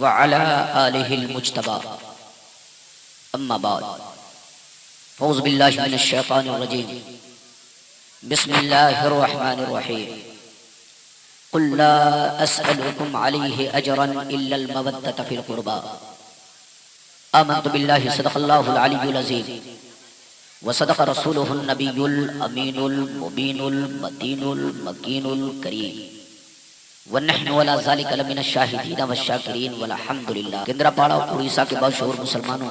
وعلى آله المجتبى أما بعد أعوذ بالله من الشيطان الرجيم بسم الله الرحمن الرحيم قل لا أسألكم عليه أجرا إلا المودة في القربى آمنت بالله صدق الله العلي العظيم وصدق رسوله النبي الأمين المبين المتين المكين الكريم ونحن ولا ذلك لمن الشاہدین والشاکرین والحمد للہ۔ کندرا پاڑا اڑیسہ کے باشعور مسلمانوں،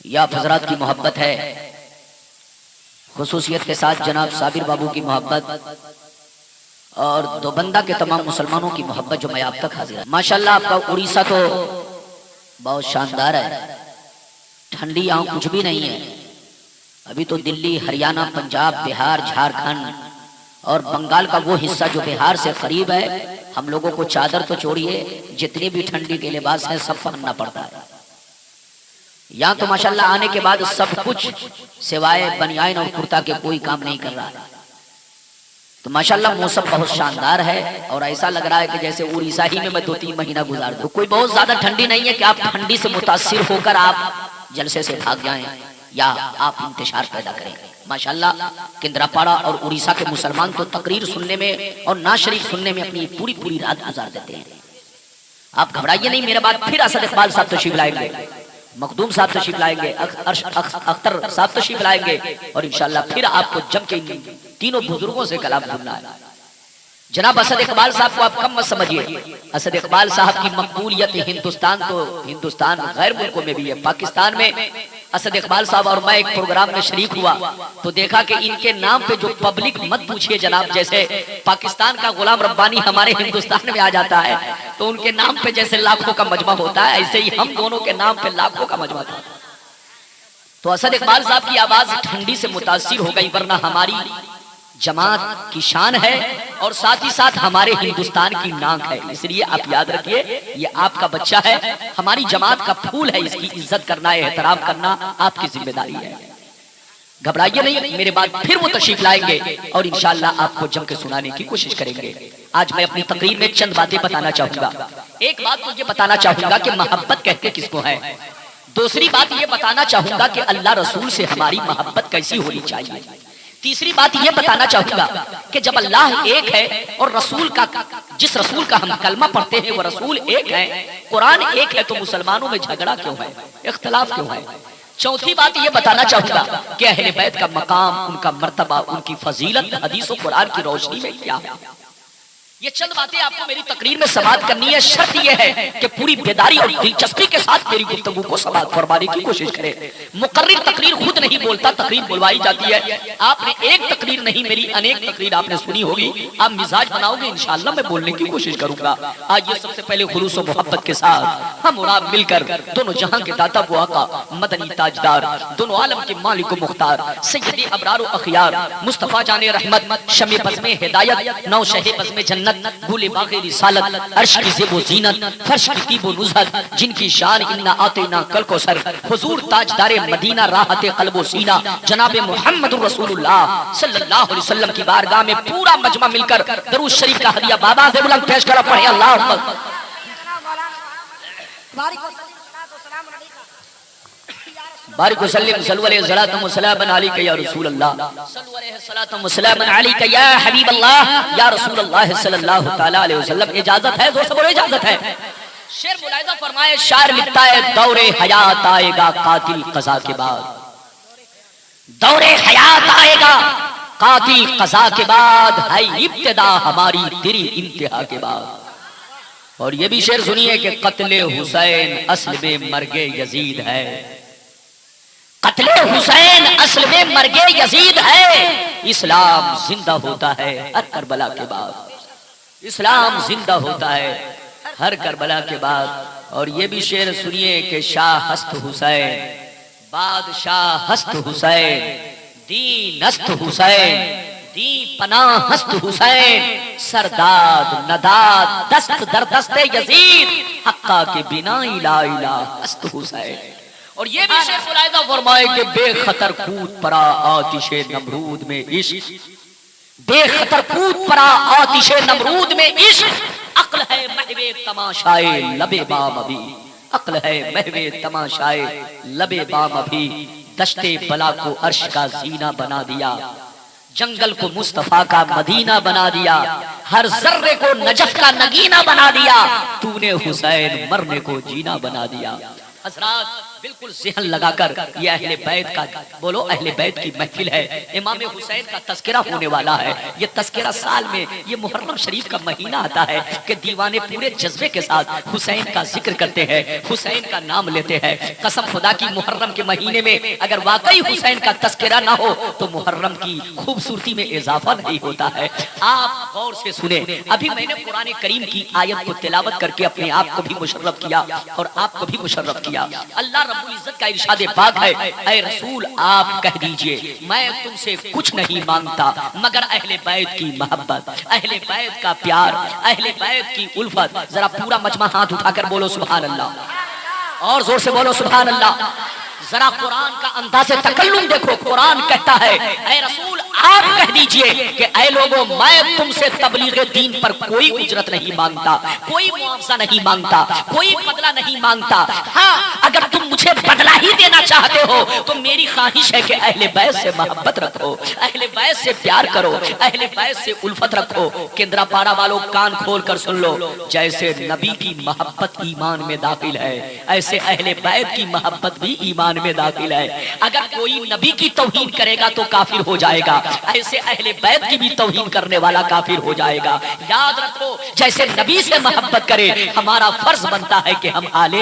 یا حضرات کی محبت ہے، خصوصیت کے ساتھ جناب صابر بابو کی محبت اور دوبندہ کے تمام مسلمانوں کی محبت جو میں آپ تک حاضر ہے۔ ماشاءاللہ آپ کا اڑیسہ تو بہت شاندار ہے، ٹھنڈی یہاں کچھ بھی نہیں ہے۔ ابھی تو دلی، ہریانہ، پنجاب، بہار، جھارکھنڈ اور بنگال کا وہ حصہ جو بہار سے قریب ہے، ہم لوگوں کو چادر تو چھوڑیے، جتنے بھی ٹھنڈی کے لباس ہیں سب پہننا پڑتا ہے۔ یہاں تو ماشاءاللہ آنے کے بعد سب کچھ سوائے بنیان اور کرتا کے کوئی کام نہیں کر رہا ہے۔ تو ماشاءاللہ موسم بہت شاندار ہے اور ایسا لگ رہا ہے کہ جیسے اڑیسہ ہی میں 2-3 مہینہ گزار دوں۔ کوئی بہت زیادہ ٹھنڈی نہیں ہے کہ آپ ٹھنڈی سے متاثر ہو کر آپ جلسے سے بھاگ جائیں یا آپ انتشار پیدا کریں۔ ماشاءاللہ کندرا پاڑا اور اڑیسہ کے مسلمان تو تقریر سننے میں اور ناشریف سننے میں اپنی پوری رات گزار دیتے ہیں۔ آپ گھبرائیے نہیں، میرے بعد پھر اسد اقبال صاحب تشریف لائیں گے، مخدوم صاحب تشریف لائیں گے، اختر صاحب تشریف لائیں گے اور انشاءاللہ پھر آپ کو جم کے تینوں بزرگوں سے کلام سننا ہے۔ جناب اسد اقبال صاحب کو آپ کم مت سمجھیے، اسد اقبال صاحب کی مقبولیت ہندوستان غیر ملکوں میں بھی ہے۔ پاکستان میں اسد اقبال صاحب اور میں ایک پروگرام میں شریک ہوا تو دیکھا کہ ان کے نام پہ جو پبلک مت پوچھئے جناب، جیسے پاکستان کا غلام ربانی ہمارے ہندوستان میں آ جاتا ہے تو ان کے نام پہ جیسے لاکھوں کا مجمع ہوتا ہے، ایسے ہی ہم دونوں کے نام پہ لاکھوں کا مجمع تھا۔ تو اسد اقبال صاحب کی آواز ٹھنڈی سے متاثر ہو گئی، ورنہ ہماری جماعت کی شان ہے اور ساتھ ہی ساتھ ہمارے ہندوستان کی ناک ہے۔ اس لیے آپ یاد رکھیے یہ آپ کا بچہ ہے، ہماری جماعت کا پھول ہے، اس کی عزت کرنا، احترام کرنا آپ کی ذمہ داری ہے۔ گھبرائیے نہیں، میرے بعد پھر وہ تشریف لائیں گے اور انشاءاللہ آپ کو جم کے سنانے کی کوشش کریں گے۔ آج میں اپنی تقریر میں چند باتیں بتانا چاہوں گا۔ ایک بات تو یہ بتانا چاہوں گا کہ محبت کہتے کس کو ہے۔ دوسری بات یہ بتانا چاہوں گا کہ اللہ رسول سے ہماری محبت کیسی ہونی چاہیے۔ تیسری بات یہ بتانا چاہوں گا کہ جب اللہ ایک ہے اور جس رسول کا ہم کلمہ پڑھتے ہیں وہ رسول ایک ہے، قرآن ایک ہے، تو مسلمانوں میں جھگڑا کیوں ہے، اختلاف کیوں ہے؟ چوتھی بات یہ بتانا چاہوں گا کہ اہل بیت کا مقام، ان کا مرتبہ، ان کی فضیلت حدیث و قرآن کی روشنی میں کیا ہے۔ یہ چند باتیں آپ کو میری تقریر میں سماعت کرنی ہے۔ شرط یہ ہے کہ پوری بیداری اور دلچسپی کے ساتھ میری گفتگو کو سماعت فرمانے کی کوشش کریں۔ مقرر تقریر خود نہیں بولتا، تقریر بلوائی جاتی ہے۔ آپ نے ایک تقریر نہیں، میری انیک تقریر آپ نے سنی ہوگی، آپ مزاج بناؤ گے، انشاءاللہ میں بولنے کی کوشش کروں گا۔ آئیے سب سے پہلے خلوص و محبت کے ساتھ ہم اور آپ مل کر دونوں جہاں کے داتا وہ آقا، مدنی تاجدار، دونوں عالم کے مالک و مختار، سید ابرار و اخیار، مصطفیٰ جان رحمت، شمع بزم ہدایت، نو شہ بزم جنت، بھولے باغ رسالت، عرش کی زیب و زینت، فرش کی طیب و نزہت، جن کی شان انا آتینا کل کو سر، حضور تاجدار مدینہ راحت قلب و سینہ، جناب محمد رسول اللہ صلی اللہ علیہ وسلم کی بارگاہ میں پورا مجمع مل کر درود شریف کا ہدیہ بابا سے بلند پیش کرو، پڑھے اللہ اکبر۔ بارک وسلم صلو علیہ الصلوۃ والسلام علیک یا رسول اللہ، صلو علیہ الصلوۃ والسلام علیک یا حبیب اللہ یا رسول اللہ صلی اللہ تعالی علیہ وسلم۔ اجازت ہے، زور سے بولو اجازت ہے۔ شعر ملاحظہ فرمائے، شاعر لکھتا ہے دور حیات آئے گا قاتل قضا کے بعد، دور حیات آئے گا قاتل قضا کے بعد، ہے ابتدا ہماری تیری انتہا کے بعد۔ اور یہ بھی شعر سنیے کہ قتل حسین اصل میں مرگ یزید ہے، قتل حسین اصل میں مرگ یزید ہے، اسلام زندہ ہوتا ہے ہر کربلا کے بعد، اسلام زندہ ہوتا ہے ہر کربلا کے بعد۔ اور یہ بھی شعر سنیے کہ شاہ ہست حسین، بادشاہ ہست حسین، دین ہست حسین، دی پناہ ہست حسین، سرداد نداد دست در دست یزید، حقا کے بنا الہ الہ ہست حسین۔ اور یہ بھی شیخ ملاحظہ فرمائے کہ بے خطر کود پڑا آتش نمرود میں عشق، بے خطر کود پڑا آتش نمرود میں عشق، عقل ہے محو تماشائے لبے بام ابھی، عقل ہے محو تماشائے لبے بام ابھی، دشتے بلا کو عرش کا زینہ بنا دیا، جنگل کو مصطفیٰ کا مدینہ بنا دیا، ہر ذرے کو نجف کا نگینہ بنا دیا، تو نے حسین مرنے کو جینا بنا دیا۔ حضرات بالکل ذہن لگا کر یہ اہل بیت کا بولو، اہل بیت کی محفل ہے، امام حسین کا تذکرہ ہونے والا ہے۔ یہ تذکرہ سال میں یہ محرم شریف کا مہینہ آتا ہے کہ دیوانے پورے جذبے کے ساتھ حسین کا ذکر کرتے ہیں، حسین کا نام لیتے ہیں۔ قسم خدا کی محرم کے مہینے میں اگر واقعی حسین کا تذکرہ نہ ہو تو محرم کی خوبصورتی میں اضافہ نہیں ہوتا ہے۔ آپ غور سے سنیں، ابھی میں نے قرآن کریم کی آیت کو تلاوت کر کے اپنے آپ کو بھی مشرف کیا اور آپ کو بھی مشرف کیا۔ اللہ رب العزت کا ارشاد پاک ہے، اے رسول آپ کہہ دیجئے میں تم سے کچھ نہیں مانگتا مگر اہل بیت کی محبت، اہل بیت کا پیار، اہل بیت کی الفت۔ ذرا پورا مجمع ہاتھ اٹھا کر بولو سبحان اللہ، اور زور سے بولو سبحان اللہ۔ ذرا قرآن کا انداز تکلم دیکھو، قرآن کہتا ہے اے رسول آپ کہہ دیجئے کہ اے لوگوں میں تم سے تبلیغ دین پر کوئی اجرت نہیں مانگتا، کوئی معاوضہ نہیں مانگتا، کوئی بدلہ نہیں مانگتا۔ ہاں اگر تم مجھے بدلہ ہی دینا چاہتے ہو تو میری خواہش ہے کہ اہل بیت سے محبت رکھو، اہل بیت سے پیار کرو، اہل بیت سے الفت رکھو۔ کیندرا پارا والوں کان کھول کر سن لو، جیسے نبی کی محبت ایمان میں داخل ہے ایسے اہل بیت کی محبت بھی ایمان میں داخل ہے۔ اگر کوئی نبی کی توہین کرے گا تو کافر ہو جائے گا، ایسے اہل بیت کی بھی توہین کرنے والا کافر ہو جائے گا۔ یاد رکھو جیسے نبی سے محبت کرے ہمارا فرض بنتا ہے کہ ہم آل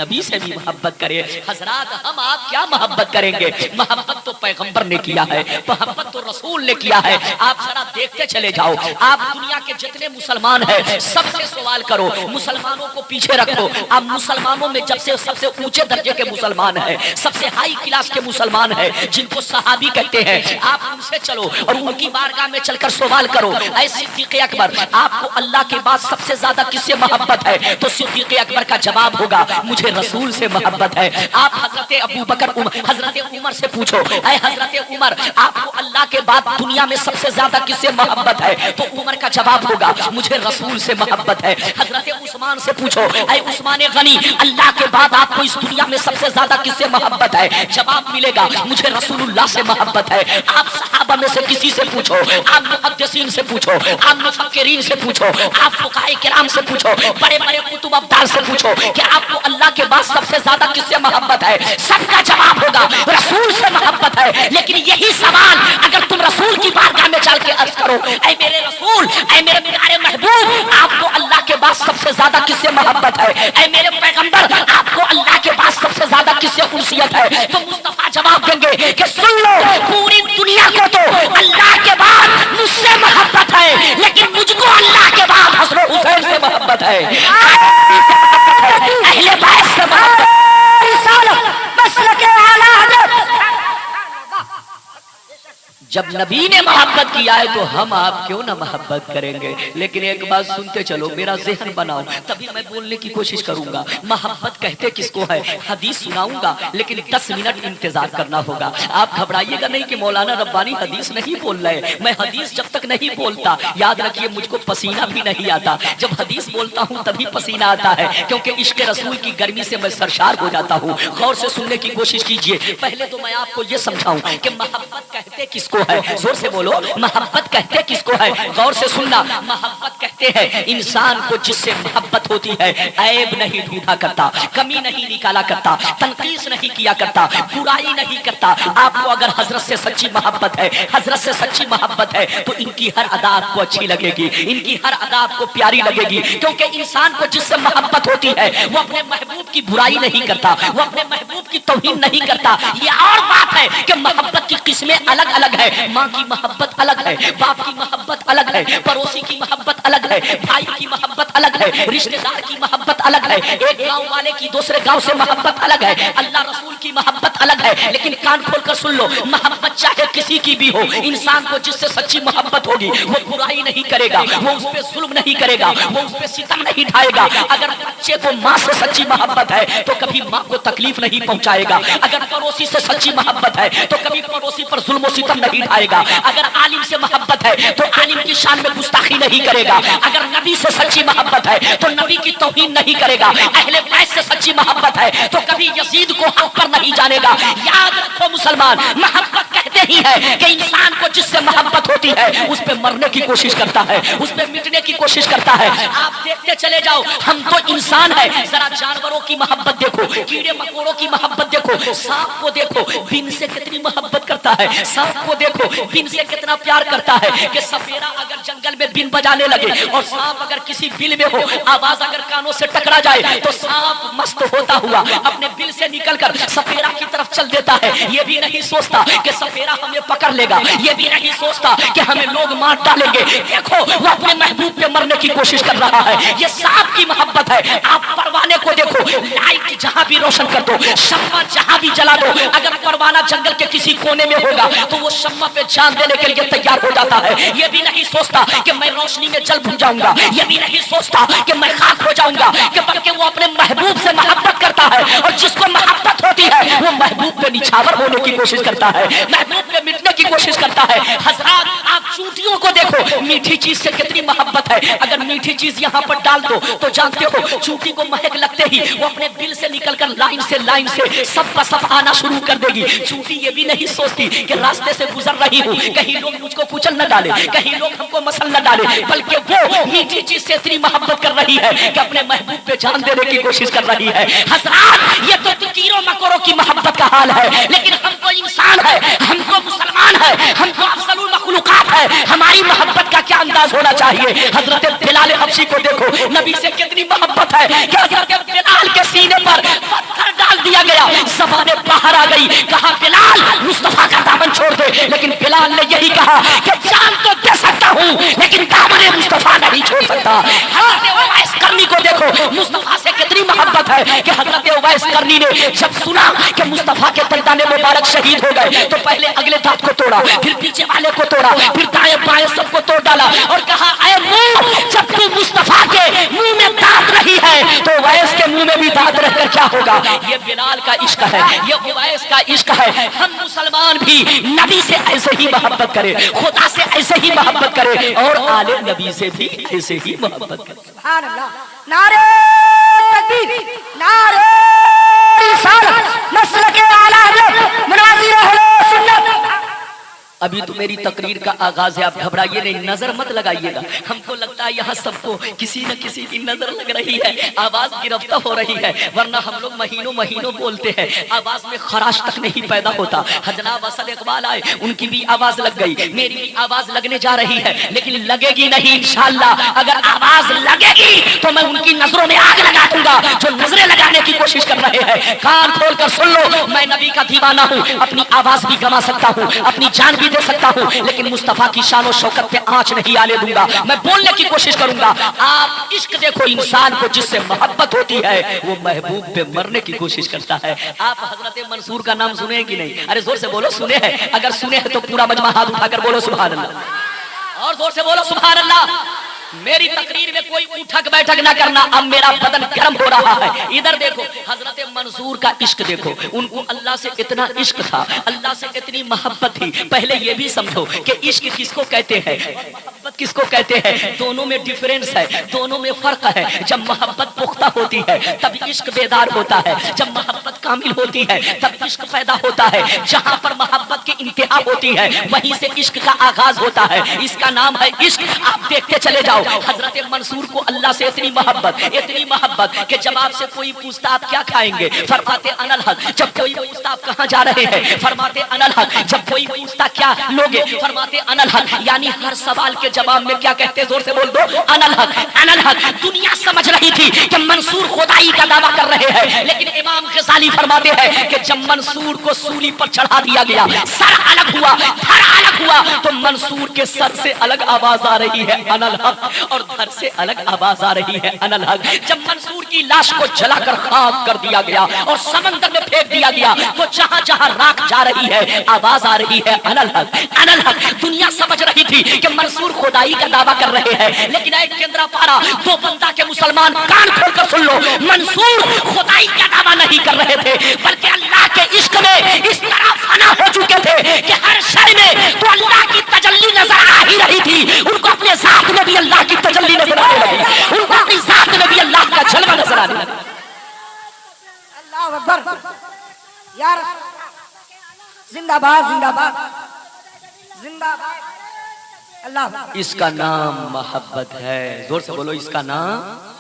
نبی سے بھی محبت کریں۔ حضرات ہم آپ کیا محبت کریں گے؟ محبت تو پیغمبر نے کیا ہے، محبت تو رسول نے کیا ہے۔ آپ ذرا دیکھتے چلے جاؤ، آپ دنیا کے جتنے مسلمان ہیں سب سے سوال کرو، مسلمانوں کو پیچھے رکھو، آپ مسلمانوں میں جب سے سب سے اونچے درجے کے مسلمان ہیں، سب سے ہائی کلاس کے مسلمان ہیں جن کو صحابی کہتے ہیں، آپ ان سے چلو اور ان کی بارگاہ میں چل کر سوال کرو، اے صدیق اکبر آپ کو اللہ کے بعد سب سے زیادہ کس سے محبت ہے؟ تو صدیق اکبر کا جواب ہوگا مجھے رسول سے محبت ہے۔ آپ حضرت ابو بکر حضرت عمر سے پوچھو، اے حضرت عمر آپ کو اللہ کے بعد دنیا میں سب سے زیادہ کس سے محبت ہے؟ تو عمر کا جواب ہوگا مجھے رسول سے محبت ہے۔ حضرت عثمان سے پوچھو، اے عثمان غنی اللہ کے بعد آپ کو اس دنیا میں سب سے زیادہ کس سے محبت ہے؟ جواب ملے گا مجھے رسول اللہ سے محبت ہے۔ آپ صحابہ میں سے کسی سے پوچھو، آپ محدثین سے پوچھو، آپ مفکرین سے پوچھو، آپ فقہاء کرام سے پوچھو، بڑے بڑے کتب ابدال سے پوچھو کہ آپ کو اللہ کے بعد سب سے زیادہ کس سے محبت ہے؟ سب کا جواب ہوگا رسول سے محبت ہے۔ لیکن یہی سوال اگر تم رسول کی بارگاہ میں چل کے عرض کرو، اے میرے رسول، اے میرے پیارے محبوب آپ کو اللہ کے بعد سب سے زیادہ کس سے محبت ہے؟ اے میرے پیغمبر آپ کو اللہ کے بعد سب سے زیادہ کس سے انسیت ہے؟ تو مصطفیٰ جواب دیں گے کہ سن لو پوری دنیا کو تو اللہ کے بعد مجھ سے محبت ہے لیکن مجھ کو اللہ کے بعد حسن حسین سے محبت ہے، اہل بیت سے محبت ہے۔ جب نبی نے محبت کیا ہے تو ہم آپ کیوں نہ محبت کریں گے؟ لیکن ایک بات سنتے چلو، میرا ذہن بناؤ تبھی میں بولنے کی کوشش کروں گا۔ محبت کہتے کس کو ہے؟ حدیث سناؤں گا لیکن 10 منٹ انتظار کرنا ہوگا۔ آپ گھبرائیے گا نہیں کہ مولانا ربانی حدیث نہیں بول رہے، میں حدیث جب تک نہیں بولتا یاد رکھیے مجھ کو پسینہ بھی نہیں آتا، جب حدیث بولتا ہوں تبھی پسینہ آتا ہے کیونکہ عشق رسول کی گرمی سے میں سرشار ہو جاتا ہوں۔ غور سے سننے کی کوشش کیجئے۔ پہلے تو میں آپ کو یہ سمجھاؤں کہ محبت کہتے کس کو ہے؟ زور سے بولو، محبت کہتے کس کو ہے؟ غور سے سننا، محبت کہتے ہیں انسان کو جس سے محبت ہوتی ہے عیب نہیں ڈھونڈا کرتا، کمی نہیں نکالا کرتا، تنقیص نہیں کیا کرتا، برائی نہیں کرتا۔ آپ کو اگر حضرت سے سچی محبت ہے، حضرت سے سچی محبت ہے تو ان کی ہر ادا آپ کو اچھی لگے گی، ان کی ہر ادا آپ کو پیاری لگے گی، کیونکہ انسان کو جس سے محبت ہوتی ہے وہ اپنے محبوب کی برائی نہیں کرتا، وہ اپنے محبوب کی توہین نہیں کرتا۔ یہ اور بات ہے کہ محبت کی قسمیں الگ الگ ہے، ماں کی محبت الگ ہے، باپ کی محبت الگ ہے، پڑوسی کی محبت الگ ہے، بھائی کی محبت الگ ہے، رشتہ دار کی محبت الگ ہے، ایک گاؤں والے کی دوسرے گاؤں سے محبت الگ ہے، اللہ رسول کی محبت الگ ہے۔ لیکن کان کھول کر سن لو، محبت چاہے کسی کی بھی ہو، انسان کو جس سے سچی محبت ہوگی وہ برائی نہیں کرے گا، وہ اس پہ ظلم نہیں کرے گا، وہ اس پہ ستم نہیں ڈھائے گا۔ اگر بچے کو ماں سے سچی محبت ہے تو کبھی ماں کو تکلیف نہیں پہنچے پہنچائے گا. اگر پڑوسی سے سچی محبت ہے تو کبھی پڑوسی پر ظلم و ستم نہیں ڈھائے گا. اگر عالم سے محبت ہے تو عالم کی شان میں گستاخی نہیں کرے گا. اگر نبی سے سچی محبت ہے تو نبی کی توہین نہیں کرے گا. اہل بیت سے سچی محبت ہے تو کبھی یزید کو حق پر نہیں جانے گا. یاد رکھو مسلمان، محبت کہتے ہی ہے کہ انسان کو جس سے محبت ہوتی ہے اس پہ مرنے کی کوشش کرتا ہے، اس پہ مٹنے کی کوشش کرتا ہے. آپ دیکھتے چلے جاؤ، ہم تو انسان ہے. ذرا جانوروں کی محبت دیکھو، کیڑے مکوڑوں کی محبت دیکھو، سانپ کو دیکھو بن سے کتنی محبت کرتا ہے. سانپ کو دیکھو بن سے کتنا پیار کرتا ہے کہ سپیرا اگر جنگل میں بن بجانے لگے اور سانپ اگر کسی بل میں ہو، آواز اگر کانوں سے ٹکرا جائے تو سانپ مست ہوتا ہوا اپنے بل سے نکل کر سپیرا کی طرف چل دیتا ہے. یہ بھی نہیں سوچتا کہ سپیرا ہمیں پکڑ لے گا، یہ بھی نہیں سوچتا کہ ہمیں لوگ مار ڈالیں گے. دیکھو وہ اپنے محبوب پہ مرنے کی کوشش کر رہا ہے. یہ سانپ کی محبت ہے. آپ پروانے کو دیکھو، لائٹ جہاں بھی روشن کر دو، شمع جہاں بھی جلا دو، اگر پروانہ جنگل کے کسی کونے میں ہوگا تو وہ شمع پہ جان دینے کے لیے تیار ہو جاتا ہے. یہ بھی نہیں سوچتا کہ میں روشنی میں جل بھن جاؤں گا، یہ بھی نہیں سوچتا کہ میں خاک ہو جاؤں گا، کہ بلکہ وہ اپنے محبوب سے محبت کرتا ہے. اور جس کو محبت ہوتی ہے وہ محبوب پہ نچھاور ہونے کی کوشش کرتا ہے، محبوب پہ مٹنے کی کوشش کرتا ہے. حضرات آپ چونٹیوں کو دیکھو، میٹھی چیز سے کتنی محبت ہے. اگر میٹھی چیز یہاں پر ڈال دو تو جانتے ہو چونٹی کو مہک لگتے ہی وہ اپنے دل سے نکل کر لائن سے سب کا سب آنا شروع کر دے گی. چونٹی یہ بھی نہیں سوچتی کہ راستے سے گزر رہی ہوں کہیں لوگ مجھ کو کچل نہ ڈالے، کہیں لوگ ہم کو مسل نہ ڈالے، بلکہ وہ میٹھی چیز سے اتنی محبت کر رہی ہے کہ اپنے محبوب پہ جان دینے کی کوشش کر رہی ہے. حضرات یہ تو کیڑوں مکوڑوں کی محبت کا حال ہے، لیکن ہم تو انسان ہے، ہم تو مسلمان ہے، ہم تو افضل المخلوقات ہے. ہماری محبت کا کیا انداز ہونا چاہیے؟ حضرت بلال حبشی کو دیکھو، نبی سے کتنی محبت ہے کہ حضرت بلال کے سینے پر پتھر ڈال دیا گیا، زبانیں باہر آ گئی، کہا بلال مصطفیٰ کا دامن چھوڑ دے. لیکن بلال نے یہی کہا کہ جان تو دے سکتا ہوں لیکن دامن مصطفیٰ نہیں چھوڑ سکتا. حضرت اویس کرنی کو دیکھو، مصطفیٰ سے کتنی محبت ہے کہ حضرت اویس کرنی نے جب سنا کہ مصطفیٰ کے دندان مبارک شہید ہو گئے تو پہلے اگلے دانت کو توڑا، پھر پیچھے والے کو توڑا، پھر دائیں بائیں سب کو توڑ ڈالا اور کہا اے منہ، جب تو مصطفیٰ کے منہ میں دانت رہی ہے تو اویس کے منہ میں بھی دانت رہ کر کیا ہوگا. یہ بلال کا عشق ہے، یہ اویس کا عشق ہے. ہم مسلمان بھی نبی سے ایسے ہی محبت کریں، خدا سے ایسے ہی محبت کریں اور آل نبی سے بھی ایسے ہی محبت کریں. سبحان اللہ. نعرہ تکبیر، نعرہ رسالت، مسلک اعلی حضرت مناظر اہل سنت. ابھی تو میری تقریر کا آغاز ہے، آپ گھبرائیے نہیں، نظر مت لگائیے گا. ہم کو لگتا ہے یہاں سب کو کسی نہ کسی کی نظر لگ رہی ہے، آواز گرفتہ ہو رہی ہے، ورنہ ہم لوگ مہینوں مہینوں بولتے ہیں، آواز میں خراش تک نہیں پیدا ہوتا. جناب اسد اقبال آئے، ان کی بھی آواز لگ گئی، میری بھی آواز لگنے جا رہی ہے، لیکن لگے گی نہیں انشاءاللہ. اگر آواز لگے گی تو میں ان کی نظروں میں آگ لگا دوں گا جو نظریں لگانے کی کوشش کر رہے ہیں. کان کھول کر سن لو، میں نبی کا دیوانہ ہوں، اپنی آواز بھی گنوا سکتا ہوں، اپنی جان بھی دے سکتا ہوں، لیکن مصطفیٰ کی شان و شوکت پہ آنچ نہیں آنے دوں گا. میں بولنے کی کوشش کروں گا. آپ عشق دیکھو، انسان کو جس سے محبت ہوتی ہے وہ محبوب پہ مرنے کی کوشش کرتا ہے. آپ حضرت منصور کا نام سنے کہ نہیں؟ ارے زور سے بولو سنے ہیں. اگر سنے ہیں تو پورا مجمع ہاتھ اٹھا کر بولو سبحان اللہ، اور زور سے بولو سبحان اللہ. میری تقریر میں کوئی اٹھک بیٹھک نہ کرنا، اب میرا بدن گرم ہو رہا ہے. ادھر دیکھو، حضرت منصور کا عشق دیکھو، ان کو اللہ سے اتنا عشق تھا، اللہ سے اتنی محبت تھی. پہلے یہ بھی سمجھو کہ عشق کس کو کہتے ہیں، محبت کس کو کہتے ہیں. دونوں میں ڈیفرنس ہے، دونوں میں فرق ہے. جب محبت پختہ ہوتی ہے تب عشق بیدار ہوتا ہے، جب محبت کامل ہوتی ہے تب عشق پیدا ہوتا ہے. جہاں پر محبت کی انتہا ہوتی ہے وہیں سے عشق کا آغاز ہوتا ہے. اس کا نام ہے عشق. آپ دیکھتے چلے جاؤ، حضرت منصور کو اللہ سے اتنی محبت کہ جب آپ سے کوئی پوچھتا آپ کیا کھائیں گے، فرماتے انا الحق. جب کوئی پوچھتا آپ کہاں جا رہے ہیں، فرماتے انا الحق. جب کوئی پوچھتا کیا لوگے، فرماتے انا الحق. یعنی ہر سوال کے جواب میں کیا کہتے، زور سے بول دو، انا الحق انا الحق. دنیا سمجھ رہی تھی کہ منصور خدائی کا دعویٰ کر رہے ہیں، لیکن امام غزالی فرماتے ہیں کہ جب منصور کو سولی پر چڑھا دیا گیا، سر الگ ہوا، دھڑ الگ ہوا، تو منصور کے سر سے الگ آواز آ رہی ہے انا الحق، اور دھر سے الگ آواز آ رہی ہے انا الحق. جب منصور کی لاش کو جلا کر خاک کر دیا گیا اور سمندر میں پھینک دیا گیا تو جہاں جہاں راکھ جا رہی ہے آواز آ رہی ہے انا الحق انا الحق. دنیا سمجھ رہی تھی کہ منصور خدائی کا دعویٰ کر رہے ہیں، لیکن ایک کیندرا پارا دو بندہ کے مسلمان کان کھول کر سن لو، منصور خدائی کا دعویٰ نہیں کر رہے تھے بلکہ اللہ کے عشق میں اس طرح فنا ہو چکے تھے کہ ہر شے میں تو اللہ کی تجلی نظر آ ہی رہی تھی. ان کو اپنے ذات میں بھی اللہ کی تجلی نظر آنے لگی, ان کو اپنی ذات میں بھی اللہ کا جلوہ نظر آنے لگا. اللہ اکبر یا رسول اللہ. زندہ باد زندہ باد زندہ باد. اللہ اس کا نام محبت ہے. زور سے بولو, اس کا نام.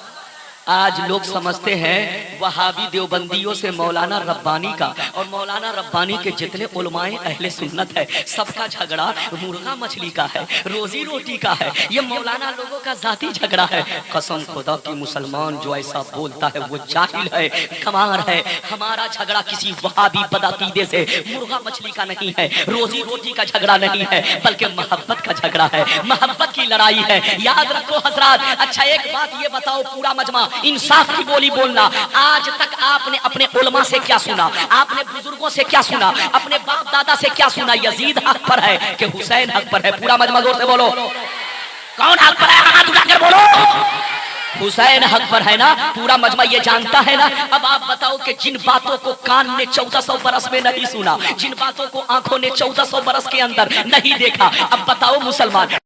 آج لوگ سمجھتے ہیں وہابی دیوبندیوں سے مولانا ربانی کا اور مولانا ربانی کے جتنے علماء اہل سنت ہے سب کا جھگڑا مرغا مچھلی کا ہے, روزی روٹی کا ہے. یہ مولانا لوگوں کا ذاتی جھگڑا ہے. قسم خدا کی مسلمان جو ایسا بولتا ہے وہ جاہل ہے, کمار ہے. ہمارا جھگڑا کسی وہابی بدعقیدے سے مرغا مچھلی کا نہیں ہے, روزی روٹی کا جھگڑا نہیں ہے, بلکہ محبت کا جھگڑا ہے, محبت کی لڑائی ہے. یاد رکھو حضرات. اچھا ایک بات یہ بتاؤ, پورا مجمع انصاف کی بولی بولنا, آج تک آپ نے اپنے علماء سے کیا سنا, آپ نے بزرگوں سے کیا سنا, اپنے باپ دادا سے کیا سنا؟ یزید حق پر ہے کہ حسین حق پر ہے؟ پورا مجمع زور سے بولو, کون حق پر ہے؟ ہاتھ اٹھا کر بولو. حسین حق پر ہے نا. پورا مجمع یہ جانتا ہے نا. اب آپ بتاؤ کہ جن باتوں کو کان نے 1400 برس میں نہیں سنا, جن باتوں کو آنکھوں نے 1400 برس کے اندر نہیں دیکھا, اب بتاؤ مسلمان